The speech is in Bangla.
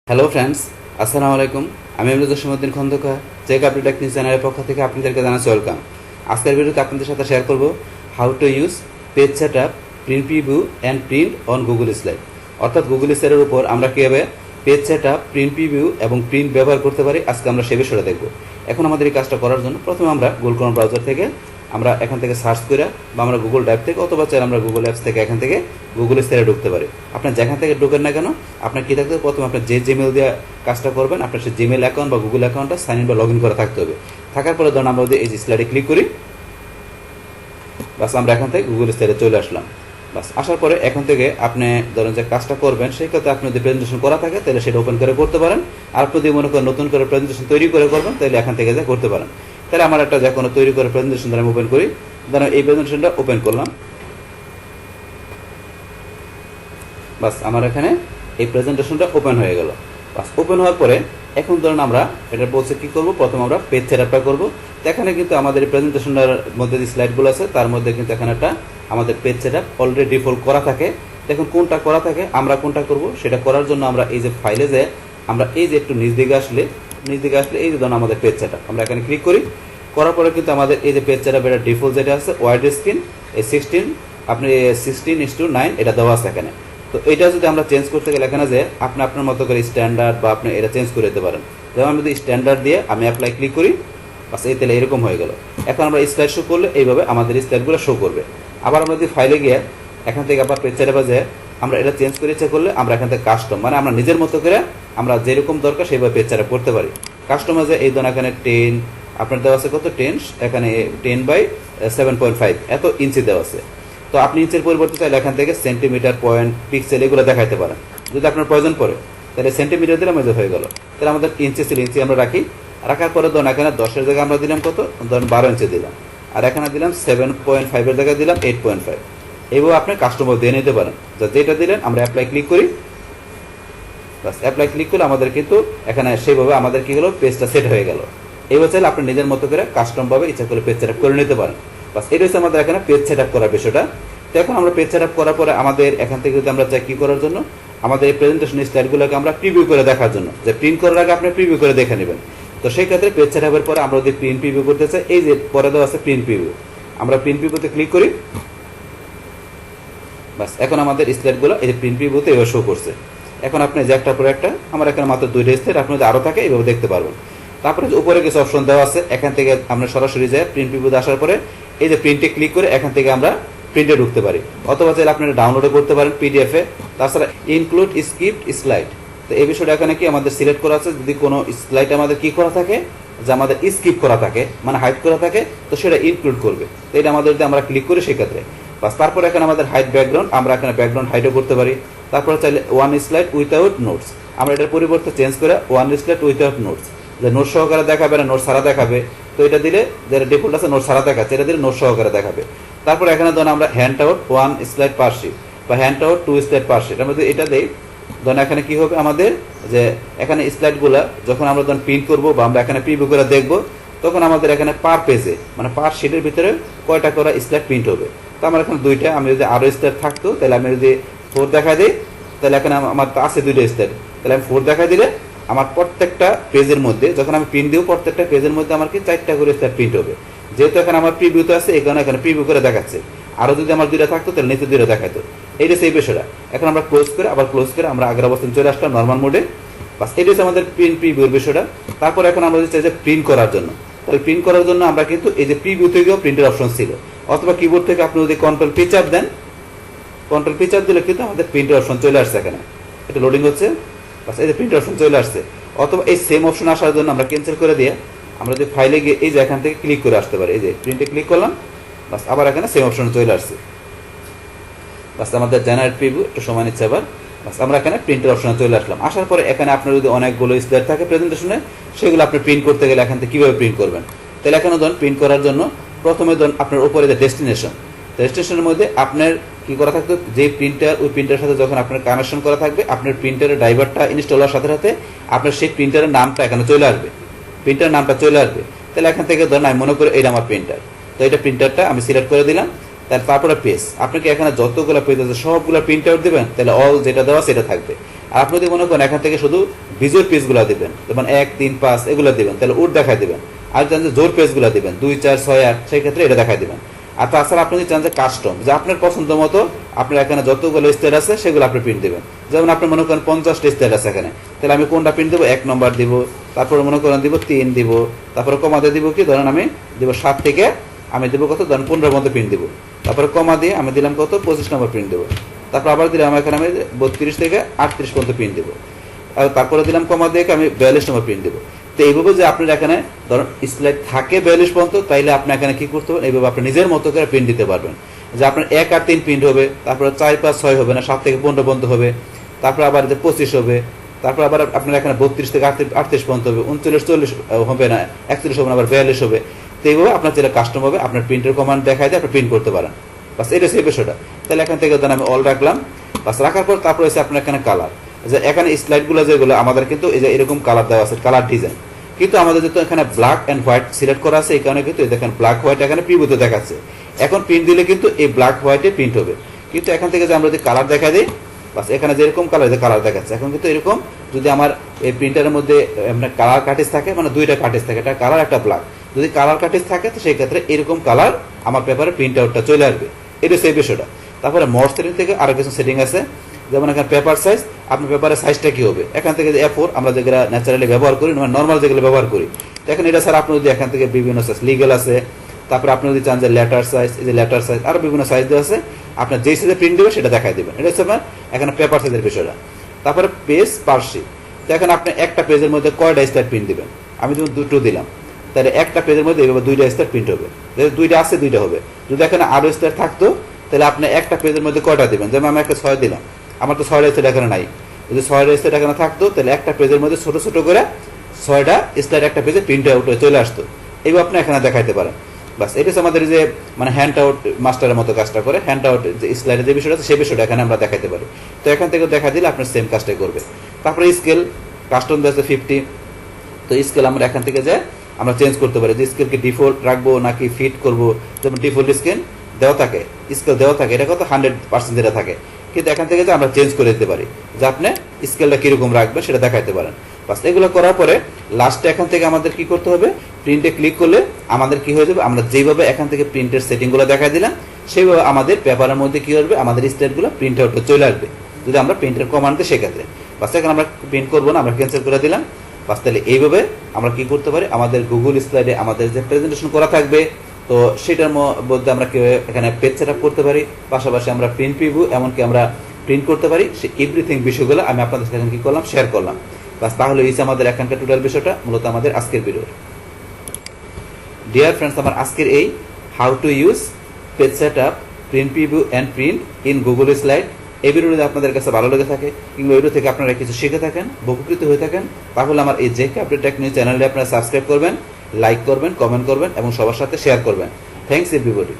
হ্যালো ফ্রেন্ডস, আসসালামু আলাইকুম। আমি Jasimuddin Khondokar check update technique চ্যানেলের পক্ষ থেকে আপনাদেরকে জানাচ্ছি ওয়েলকাম। আজকের ভিডিওতে আপনাদের সাথে শেয়ার করব how to use page setup, print preview and print on Google slide. অর্থাৎ গুগল স্লাইডের উপর আমরা কীভাবে পেজ সেটআপ, প্রিন্ট প্রিভিউ এবং প্রিন্ট ব্যবহার করতে পারি, আজকে আমরা সে বিষয়টা দেখব। এখন আমাদের এই কাজটা করার জন্য প্রথমে আমরা গুগল ক্রোম ব্রাউজার থেকে আমরা এখান থেকে সার্চ করে বা আমরা গুগল ড্রাইভ থেকে অথবা চাইলে আমরা গুগল অ্যাপস থেকে এখান থেকে গুগল স্লাইডে ঢুকতে পারি। আপনার যেখান থেকে ঢুকেন না কেন, আপনার কী থাকতে হবে, প্রথমে আপনার যে জিমেল দিয়ে কাজটা করবেন আপনার সেই জিমেল অ্যাকাউন্ট বা গুগল অ্যাকাউন্টটা সাইন ইন বা লগ ইন করা থাকতে হবে। থাকার পরে ধরুন আমরা যদি এই যে স্লাইডে ক্লিক করি, বাস আমরা এখান থেকে গুগল স্লাইডে চলে আসলাম। বাস আসার পরে এখান থেকে আপনি ধরেন যে কাজটা করবেন, সেই ক্ষেত্রে আপনি যদি প্রেজেন্টেশন করা থাকে তাহলে সেটা ওপেন করে করতে পারেন। আর আপনি যদি মনে করেন নতুন করে প্রেজেন্টেশন তৈরি করে করবেন তাহলে এখান থেকে যা করতে পারেন। তাহলে আমার একটা যে কোনো তৈরি করে প্রেজেন্টেশন আমি ওপেন করি, ধরেন এই প্রেজেন্টেশনটা ওপেন করলাম। বাস আমার এখানে এই প্রেজেন্টেশনটা ওপেন হয়ে গেল। বাস ওপেন হওয়ার পরে এখন ধরুন আমরা এটা বলছে কী করবো, প্রথম আমরা পেজ সেটআপটা করবো। তো এখানে কিন্তু আমাদের এই প্রেজেন্টেশনটার মধ্যে যে স্লাইডগুলো আছে তার মধ্যে কিন্তু এখানে একটা আমাদের পেজ সেটআপ অলরেডি ডিফল্ট করা থাকে। দেখুন কোনটা করা থাকে, আমরা কোনটা করব সেটা করার জন্য আমরা এই যে ফাইলে যে আমরা এই যে একটু নিচ দিকে আসলে এই যে ধরুন আমাদের পেজ সেটআপ, আমরা এখানে ক্লিক করি। করার পরে কিন্তু আমাদের এই যে পেজ সেটআপ এটা ডিফল্ট যেটা আছে ওয়াইড স্ক্রিন এই 16 আপনি 16:9 এটা দেওয়া আছে এখানে। তো এটা যদি আমরা চেঞ্জ করতে গেলে এখানে যে আপনি আপনার মতো করে স্ট্যান্ডার্ড বা আপনি এটা চেঞ্জ করে দিতে পারেন। যেমন আমি যদি স্ট্যান্ডার্ড দিয়ে আমি অ্যাপ্লাই ক্লিক করি, বাস এই তাহলে এরকম হয়ে গেল। এখন আমরা স্লাইড শো করলে এইভাবে আমাদের স্লাইডগুলো শো করবে। আবার আমরা যদি ফাইলে গিয়ে এখান থেকে আবার পেজ সেটআপে যে আমরা এটা চেঞ্জ করে ইচ্ছা করলে আমরা এখান থেকে কাস্টম মানে আমরা নিজের মতো করে আমরা যেরকম দরকার সেইভাবে পেজ সেটআপ করতে পারি। কাস্টমাইজে এই ধরুন এখানে 10 আপনার দেওয়া আছে কত 10 এখানে 10/7.5 এত ইঞ্চি দেওয়া আছে। তো আপনি ইঞ্চের পরিবর্তে চাইলে এখান থেকে সেন্টিমিটার, পয়েন্ট, পিক্সেল এগুলো দেখাইতে পারেন। যদি আপনার প্রয়োজন পড়ে তাহলে সেন্টিমিটার দিলাম, এই হয়ে গেল। তাহলে আমাদের ইঞ্চি ছিল, ইঞ্চি আমরা রাখি। রাখার পরে ধরুন এখানে 10-এর জায়গায় আমরা দিলাম কত, ধরুন 12 ইঞ্চি দিলাম। আর এখানে দিলাম 7.5-এর জায়গায় দিলাম 8.5। এইভাবে আপনি কাস্টমার দিয়ে নিতে পারেন। যেটা দিলেন আমরা অ্যাপ্লাই ক্লিক করি, বাস অ্যাপ্লাই ক্লিক করলে আমাদের কিন্তু এখানে সেইভাবে আমাদের কি হলো, পেজটা সেট হয়ে গেল। এইভাবে চাইলে আপনি নিজের মতো করে কাস্টমভাবে ইচ্ছা করে পেজ সেটআপ করে নিতে পারেন। বাস এটা হচ্ছে আমাদের এখানে পেজ সেটআপ করার বিষয়টা। তো এখন আমরা পেজ সেটআপ করার পরে আমাদের এখান থেকে যদি আমরা চাই কী করার জন্য, আমাদের এই প্রেজেন্টেশন স্লাইডগুলোকে আমরা প্রিভিউ করে দেখার জন্য, যে প্রিন্ট করার আগে আপনি প্রিভিউ করে দেখে নেবেন। তো সেই ক্ষেত্রে পেজ সেটআপের পরে আমরা যদি প্রিন্ট প্রিভিউ করতে চাই, এই যে পরে দেওয়া আছে প্রিন্ট প্রিভিউ, আমরা প্রিন্ট প্রিভিউতে ক্লিক করি। বাস এখন আমাদের স্লাইডগুলো এই যে প্রিন্ট প্রিভিউতে এভাবে শো করছে। এখন আপনি যে একটার পর একটা, আমার এখানে মাত্র 2টা স্লাইড, আপনি যদি আরও থাকে এইভাবে দেখতে পারবেন। তারপরে উপরে কিছু অপশন দেওয়া আছে, এখান থেকে আমরা সরাসরি যাই প্রিন্ট প্রিভিউতে আসার পরে এই যে প্রিন্টে ক্লিক করে এখান থেকে আমরা প্রিন্টে ঢুকতে পারি, অথবা চাইলে আপনারা ডাউনলোডও করতে পারেন পিডিএফে। তাছাড়া ইনক্লুড স্ক্রিপ্ট স্লাইড, তো এই বিষয়টা এখানে কি আমাদের সিলেক্ট করা আছে, যদি কোনো স্লাইড আমাদের কি করা থাকে, যে আমাদের স্কিপ করা থাকে মানে হাইড করা থাকে, তো সেটা ইনক্লুড করবে। তো এটা আমাদের যদি আমরা ক্লিক করি সেক্ষেত্রে বাস। তারপর এখানে আমাদের হাইড ব্যাকগ্রাউন্ড, আমরা এখানে ব্যাকগ্রাউন্ড হাইডও করতে পারি। তারপরে চাইলে ওয়ান স্লাইড উইথাউট নোটস, আমরা এটার পরিবর্তে চেঞ্জ করে ওয়ান স্লাইড উইথাউট নোটস, যে নোট সহকারে দেখাবে না নোট ছাড়া দেখাবে। তো এটা দিলে যেটা ডিফল্ট আছে নোট ছাড়া দেখাচ্ছে, এটা দিলে নোট সহকারে দেখাবে। তারপর এখানে ধরুন আমরা হ্যান্ড আউট 1 স্লাইড পার শিট বা হ্যান্ড আউট 2 স্লাইড পার শিট, আমরা যদি এটা দিই, ধরুন এখানে কি হবে আমাদের, যে এখানে স্লাইডগুলো যখন আমরা ধরুন প্রিন্ট করবো বা আমরা এখানে প্রিভিউ করে দেখবো, তখন আমাদের এখানে পার পেজে মানে পার শিটের ভিতরে কয়টা করে স্লাইড প্রিন্ট হবে। তো আমার এখানে 2টা, আমি যদি আরও স্লাইড থাকতো তাহলে আমি যদি 4 দেখা দিই, তাহলে এখানে আমার তো আছে 2টা স্লাইড, তাহলে আমি 4 দেখা দিলে আমার প্রত্যেকটা পেজের মধ্যে যখন আমি প্রিন্ট দিব, প্রত্যেকটা পেজের মধ্যে আমার কি 4টা করে স্লাইড প্রিন্ট হবে। যেহেতু এখানে আমার প্রিভিউতে আছে এই কারণে এখানে প্রিভিউ করে দেখাচ্ছে। আরও যদি আমার 2টা থাকতো তাহলে নিচে 2টা দেখাতো। এইটা সেই বিষয়টা। এখন আমরা ক্লোজ করে আবার ক্লোজ করে আমরা আগের অবস্থায় চলে আসলাম নর্মাল মোডে। বাস এটা হচ্ছে আমাদের প্রিন্ট প্রিভিউর বিষয়টা। তারপর এখন আমরা যদি চাই যে প্রিন্ট করার জন্য, তাহলে প্রিন্ট করার জন্য আমরা কিন্তু এই যে প্রিভিউ থেকেও প্রিন্টের অপশন ছিল, অথবা কিবোর্ড থেকে আপনি যদি কন্ট্রোল পি চাপ দেন, কন্ট্রোল পি চাপ দিলে কিন্তু আমাদের প্রিন্টের অপশন চলে আসছে। এখানে এটা লোডিং হচ্ছে, বাস এই যে প্রিন্টের অপশন চলে আসছে। অথবা এই সেম অপশন আসার জন্য আমরা ক্যান্সেল করে দিয়ে আমরা যদি ফাইলে গিয়ে এই যে এখান থেকে ক্লিক করে আসতে পারি, এই যে প্রিন্টে ক্লিক করলাম, বাস আবার এখানে সেম অপশন চলে আসছে। বাস আমাদের জেনারেট প্রিভিউ একটু সময় নিচ্ছে আবার। বাস আমরা এখানে প্রিন্টের অপশনে চলে আসলাম। আসার পরে এখানে আপনার যদি অনেকগুলো স্লাইড থাকে প্রেজেন্টেশনে, সেগুলো আপনি প্রিন্ট করতে গেলে এখান থেকে কীভাবে প্রিন্ট করবেন, তাহলে এখানে ধরুন প্রিন্ট করার জন্য প্রথমে ধরুন আপনার উপরে যে ডেস্টিনেশনের মধ্যে আপনার কি করা থাকবে, যে প্রিন্টার ওই প্রিন্টারের সাথে যখন আপনার কানেকশন করা থাকবে, আপনার প্রিন্টারের ড্রাইভারটা ইনস্টল হওয়ার সাথে সাথে আপনার সেই প্রিন্টারের নামটা এখানে চলে আসবে, প্রিন্টার নামটা চলে আসবে। তাহলে এখান থেকে ধরুন আমি মনে করি এটা আমার প্রিন্টার, তো এটা প্রিন্টারটা আমি সিলেক্ট করে দিলাম। তারপরে পেজ, আপনাকে এখানে যতগুলো পেজ আছে সবগুলো প্রিন্ট আউট দেবেন, তাহলে অল যেটা দেওয়া সেটা থাকবে। আর আপনি যদি মনে করেন এখান থেকে শুধু বিজোর পেজগুলো দিবেন, যেমন 1, 3, 5 এগুলো দিবেন, তাহলে ওর দেখাই দিবেন। আর চান যে জোর পেজগুলো দিবেন 2, 4, 6, 8, সেই ক্ষেত্রে এটা দেখাই দিবেন। আর তাছাড়া আপনি যদি চান যে কাস্টম, যে আপনার পছন্দ মতো আপনার এখানে যতগুলো স্টেট আছে সেগুলো আপনি প্রিন্ট দেবেন। যেমন আপনি মনে করেন 50টা স্টেট আছে এখানে, তাহলে আমি কোনটা প্রিন্ট দেবো, 1 নম্বর দিব, তারপরে মনে করেন দিব 3 দিব, তারপরে কমাতে দিব কি, ধরেন আমি দিব 7 থেকে আমি দেবো কত, ধরেন 15 মধ্যে প্রিন্ট দিব, তারপরে কমা দিয়ে আমি দিলাম কত, 25 নম্বর প্রিন্ট দেবো, তারপর আবার দিলাম এখানে আমি 32 থেকে 38 পর্যন্ত প্রিন্ট দেবো, আর তারপরে দিলাম কমা দিয়ে আমি 42 নম্বর প্রিন্ট দেবো। তো এইভাবে যে আপনার এখানে ধরুন স্লাইড থাকে 42 পর্যন্ত, তাইলে আপনি এখানে কি করতে পারেন, এইভাবে আপনি নিজের মতো করে প্রিন্ট দিতে পারবেন। যে আপনার 1 আর 3 প্রিন্ট হবে, তারপরে 4, 5, 6 হবে না, 7 থেকে 15 পর্যন্ত হবে, তারপর আবার যে 25 হবে, তারপর আবার আপনার এখানে 32 থেকে 38 পর্যন্ত হবে, 39, 40 হবে না, 41 হবে না, আবার 42 হবে। তো এইভাবে আপনার যেটা কাস্টম হবে আপনার প্রিন্টের কমান্ড দেখায় দিয়ে আপনি প্রিন্ট করতে পারেন। বাস এটা সেই বিষয়টা। তাহলে এখান থেকে ধরেন আমি অল রাখলাম, বাস রাখার পর তারপর হচ্ছে আপনার এখানে কালার, যে এখানে স্লাইডগুলো যেগুলো আমাদের কিন্তু এই যে এরকম কালার দেওয়া আছে, কালার ডিজাইন, কিন্তু আমাদের যেহেতু এখানে ব্ল্যাক অ্যান্ড হোয়াইট সিলেক্ট করা আছে, এই কারণে কিন্তু দেখেন ব্ল্যাক হোয়াইট এখানে প্রিভিউতে দেখাচ্ছে। এখন প্রিন্ট দিলে কিন্তু এই ব্ল্যাক হোয়াইটে প্রিন্ট হবে, কিন্তু এখান থেকে যে আমরা যদি কালার দেখা দিই, বাস এখানে যেরকম কালার যে কালার দেখাচ্ছে, এখন কিন্তু এরকম যদি আমার এই প্রিন্টারের মধ্যে আপনার কালার কার্টেজ থাকে, মানে 2টা কার্টেজ থাকে, একটা কালার একটা ব্ল্যাক, যদি কালার কার্টেজ থাকে তো সেই ক্ষেত্রে এরকম কালার আমার পেপারে প্রিন্ট আউটটা চলে আসবে। এটা সেই বিষয়টা। তারপরে মোর সেটিং থেকে আরো কিছু সেটিং আছে, যেমন এখানে পেপার সাইজ, আপনার পেপারের সাইজটা কি হবে, এখান থেকে যে A4 আমরা যেগুলো ন্যাচারালি ব্যবহার করি, মানে নর্মাল যেগুলো ব্যবহার করি, তো এখন এটা স্যার আপনি যদি এখান থেকে বিভিন্ন সাইজ লিগেল আছে, তারপরে আপনি যদি চান যে লেটার সাইজ, এই যে লেটার সাইজ আরো বিভিন্ন সাইজ দেওয়া আছে, আপনার যেই সাইজে প্রিন্ট দেবে সেটা দেখাই দেবেন। এটা হচ্ছে আপনার এখানে পেপার সাইজের বিষয়টা। তারপরে পেজ পার শিট, তো এখন আপনি একটা পেজের মধ্যে কয়টা স্টার প্রিন্ট দিবেন, আমি যেমন 2টো দিলাম, তাহলে একটা পেজের মধ্যে এইভাবে 2টা স্টার প্রিন্ট হবে, যদি 2টা আছে 2টা হবে। যদি এখানে আরো স্টার থাকতো তাহলে আপনি একটা পেজের মধ্যে কয়টা দিবেন, যেমন আমি একটা 6 দিলাম, আমার তো 6টা স্টার এখানে নাই, যদি 6টা স্টার এখানে থাকতো তাহলে একটা পেজের মধ্যে ছোট ছোট করে 6টা স্টার একটা পেজে প্রিন্ট আউট হয়ে চলে আসতো, এইভাবে আপনি এখানে দেখাইতে পারেন। বাস এটা হচ্ছে আমাদের যে মানে হ্যান্ড আউট মাস্টারের মতো কাজটা করে, হ্যান্ড আউট যে স্লাইডের যে বিষয়টা আছে সেই বিষয়টা এখানে আমরা দেখাইতে পারি। তো এখান থেকে দেখা দিলে আপনার সেম কাজটাই করবে। তারপরে স্কেল কাস্টম আছে 50, তো স্কেল আমরা এখান থেকে যে আমরা চেঞ্জ করতে পারি, যে স্কেলকে ডিফল্ট রাখবো নাকি ফিট করব, যেমন ডিফল্ট স্কেল দেওয়া থাকে, স্কেল দেওয়া থাকে, এটা কত 100% যেটা থাকে, কিন্তু এখান থেকে যে আমরা চেঞ্জ করে দিতে পারি যে আপনি স্কেলটা কিরকম রাখবেন সেটা দেখাইতে পারেন। বাস এগুলো করার পরে লাস্টে এখান থেকে আমাদের কি করতে হবে, প্রিন্টে ক্লিক করলে আমাদের কি হয়ে যাবে, আমরা যেভাবে এখান থেকে প্রিন্টের সেটিংগুলো দেখা দিলাম সেইভাবে আমাদের পেপারের মধ্যে কি হবে, আমাদের স্টেটগুলো প্রিন্ট আউট চলে আসবে যদি আমরা প্রিন্টের কমান্ড দিই সেক্ষেত্রে। বাস এখন আমরা প্রিন্ট করবো না, আমরা ক্যান্সেল করে দিলাম। বাস তাহলে এইভাবে আমরা কি করতে পারি, আমাদের গুগল স্লাইডে আমাদের যে প্রেজেন্টেশন করা থাকবে তো সেটার মধ্যে আমরা এখানে পেজ সেট আপ করতে পারি, পাশাপাশি আমরা প্রিন্ট প্রিভিউ এমনকি আমরা প্রিন্ট করতে পারি, সে এভরিথিং বিষয়গুলো আমি আপনাদের সাথে কি করলাম, শেয়ার করলাম। বাস তাহলে এই আমাদের এখানকার টোটাল বিষয়টা মূলত আমাদের আজকের ভিডিও। ডিয়ার ফ্রেন্ডস, আমার আজকের এই how to use page set up, print preview and print in Google slide, এই ভিডিও যদি আপনাদের কাছে ভালো লেগে থাকে কিংবা ভিডিও থেকে আপনারা কিছু শিখে থাকেন, উপকৃত হয়ে থাকেন, তাহলে আমার এই জেকে আপডেট টেক নিউজ চ্যানেলে আপনারা সাবস্ক্রাইব করবেন, লাইক করবেন, কমেন্ট করবেন এবং সবার সাথে শেয়ার করবেন। Thanks everybody.